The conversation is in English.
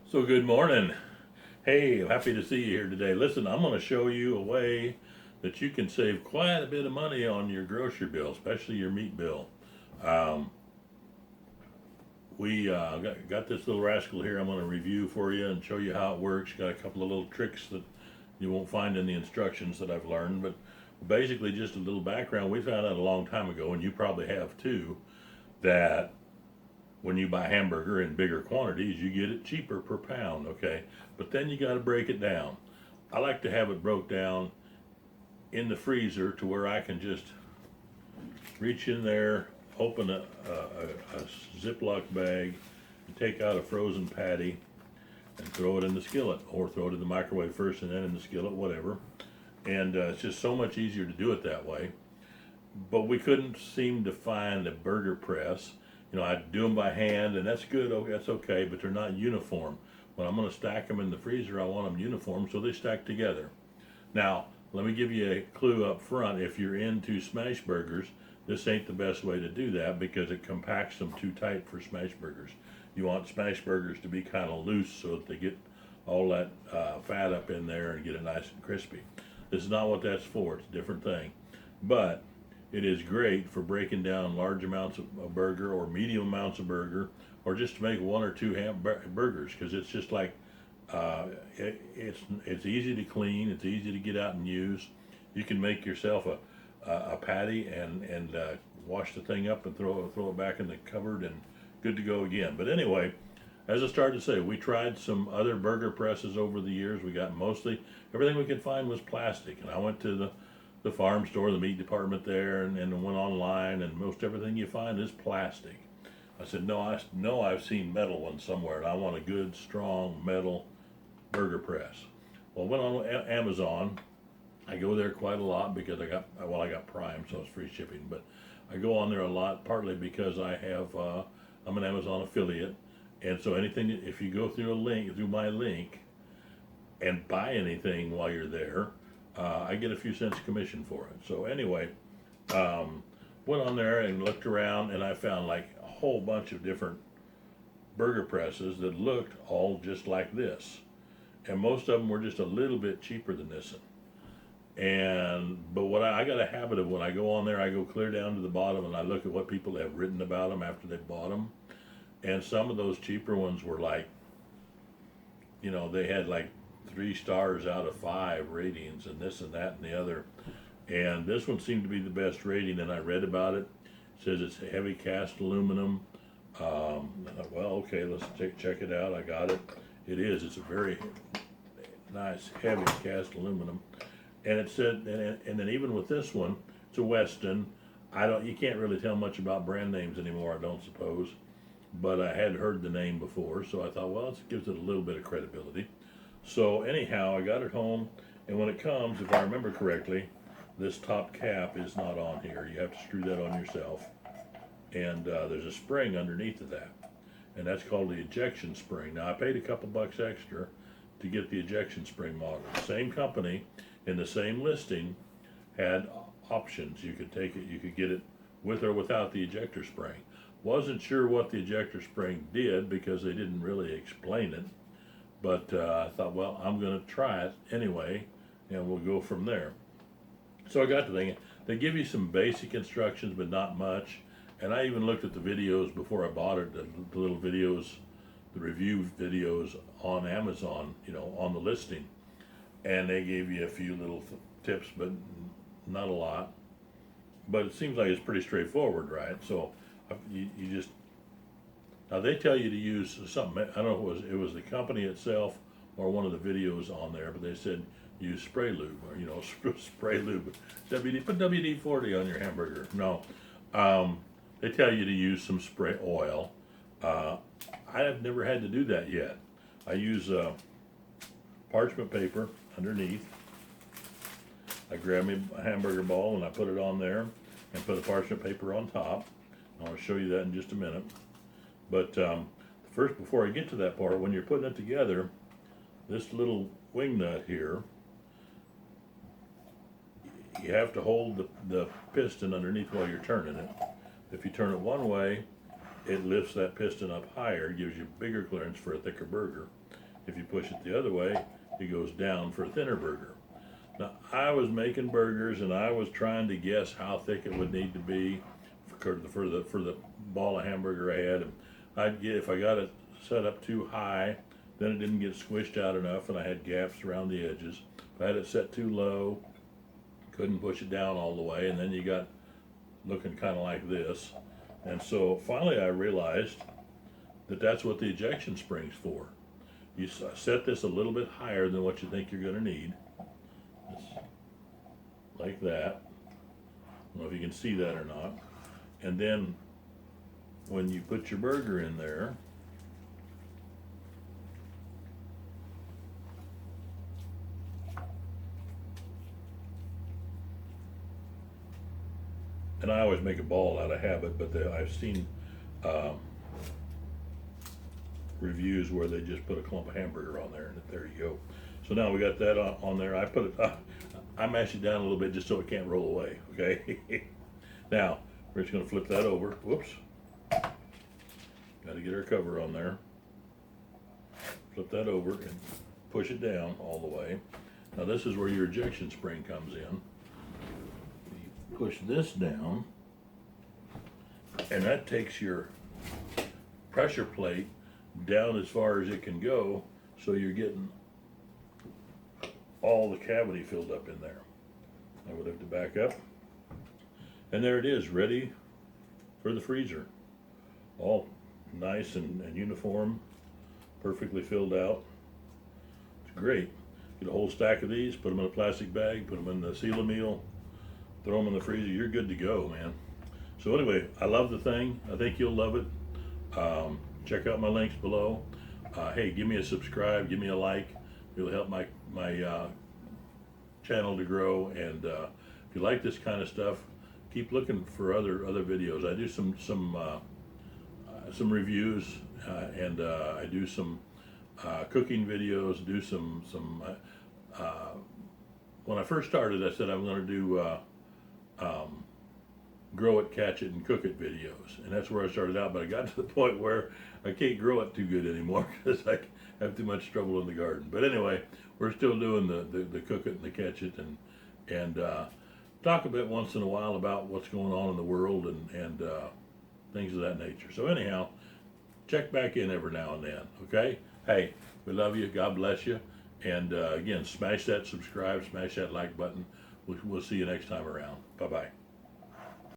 So good morning. Hey, I'm happy to see you here today. Listen, I'm going to show you a way that you can save quite a bit of money on your grocery bill, especially your meat bill. Um, we got this little rascal here I'm going to review for you and show you how it works. Got a couple of little tricks that you won't find in the instructions that I've learned, but basically just a little background. We found out a long time ago, and you probably have too, that when you buy hamburger in bigger quantities, you get it cheaper per pound, okay? But then you got to break it down. I like to have it broke down in the freezer to where I can just reach in there, open a Ziploc bag, and take out a frozen patty and throw it in the skillet, or throw it in the microwave first and then in the skillet, whatever. And it's just so much easier to do it that way. But we couldn't seem to find a burger press. I do them by hand, and that's good. Okay, that's okay, but they're not uniform. When I'm going to stack them in the freezer, I want them uniform so they stack together. Now, let me give you a clue up front. If you're into smash burgers, this ain't the best way to do that because it compacts them too tight for smash burgers. You want smash burgers to be kind of loose so that they get all that fat up in there and get it nice and crispy. This is not what that's for. It's a different thing. But it is great for breaking down large amounts of burger or medium amounts of burger, or just to make one or two burgers, because it's just like it's easy to clean, it's easy to get out and use. You can make yourself a patty and wash the thing up and throw it back in the cupboard and good to go again. But anyway, as I started to say, we tried some other burger presses over the years. We got mostly everything we could find was plastic, and I went to the farm store, the meat department there, and went online, and most everything you find is plastic. I said, no, I know I've seen metal ones somewhere, and I want a good, strong metal burger press. Well, I went on Amazon. I go there quite a lot because I got Prime, so it's free shipping. But I go on there a lot, partly because I'm an Amazon affiliate, and so anything if you go through my link, and buy anything while you're there, I get a few cents commission for it. So anyway, um, went on there and looked around, and I found like a whole bunch of different burger presses that looked all just like this, and most of them were just a little bit cheaper than this one. But what I got a habit of when I go on there, I go clear down to the bottom and I look at what people have written about them after they bought them, and some of those cheaper ones were like, they had like 3 stars out of 5 ratings and this and that and the other. And this one seemed to be the best rating, and I read about it. It says it's heavy cast aluminum. I thought, well, okay, let's check it out. I got it. It is. It's a very nice, heavy cast aluminum. And it said, and then even with this one, it's a Weston. You can't really tell much about brand names anymore, I don't suppose. But I had heard the name before, so I thought, well, it gives it a little bit of credibility. So anyhow, I got it home, and when it comes, if I remember correctly, this top cap is not on here. You have to screw that on yourself, and there's a spring underneath of that, and that's called the ejection spring. Now, I paid a couple bucks extra to get the ejection spring model. The same company, in the same listing, had options. You could take it, you could get it with or without the ejector spring. Wasn't sure what the ejector spring did because they didn't really explain it. But I thought, well, I'm going to try it anyway, and we'll go from there. So I got to thinking, they give you some basic instructions, but not much. And I even looked at the videos before I bought it, the little videos, the review videos on Amazon, on the listing. And they gave you a few little tips, but not a lot. But it seems like it's pretty straightforward, right? So you just now they tell you to use something. I don't know if it was the company itself or one of the videos on there, but they said use spray lube, or spray lube. Put WD-40 on your hamburger. No, they tell you to use some spray oil. I have never had to do that yet. I use parchment paper underneath. I grab me a hamburger ball and I put it on there and put a parchment paper on top. I'll show you that in just a minute. But first, before I get to that part, when you're putting it together, this little wing nut here, you have to hold the piston underneath while you're turning it. If you turn it one way, it lifts that piston up higher, gives you bigger clearance for a thicker burger. If you push it the other way, it goes down for a thinner burger. Now, I was making burgers and I was trying to guess how thick it would need to be for the ball of hamburger I had. And I'd get, if I got it set up too high, then it didn't get squished out enough and I had gaps around the edges. If I had it set too low, couldn't push it down all the way, and then you got looking kind of like this. And so finally I realized that that's what the ejection spring's for. You set this a little bit higher than what you think you're going to need. Just like that. I don't know if you can see that or not. And then when you put your burger in there, and I always make a ball out of habit, but I've seen reviews where they just put a clump of hamburger on there, and there you go. So now we got that on there. I mash it down a little bit just so it can't roll away, okay? Now, we're just gonna flip that over. Whoops. Gotta get our cover on there. Flip that over and push it down all the way. Now this is where your ejection spring comes in. You push this down, and that takes your pressure plate down as far as it can go, so you're getting all the cavity filled up in there. I would have to back up. And there it is, ready for the freezer. All nice and uniform, perfectly filled out. It's great. Get a whole stack of these, put them in a plastic bag, put them in the seal meal, throw them in the freezer, you're good to go, man. So anyway, I love the thing. I think you'll love it. Check out my links below. Hey, give me a subscribe, give me a like. It'll help my channel to grow. And if you like this kind of stuff, keep looking for other videos. I do some reviews, and I do some cooking videos. Do some when I first started, I said I'm going to do grow it, catch it, and cook it videos, and that's where I started out. But I got to the point where I can't grow it too good anymore because I have too much trouble in the garden. But anyway, we're still doing the cook it and the catch it, and talk a bit once in a while about what's going on in the world and things of that nature. So anyhow, check back in every now and then, okay? Hey, we love you. God bless you. And again, smash that subscribe, smash that like button. We'll see you next time around. Bye-bye.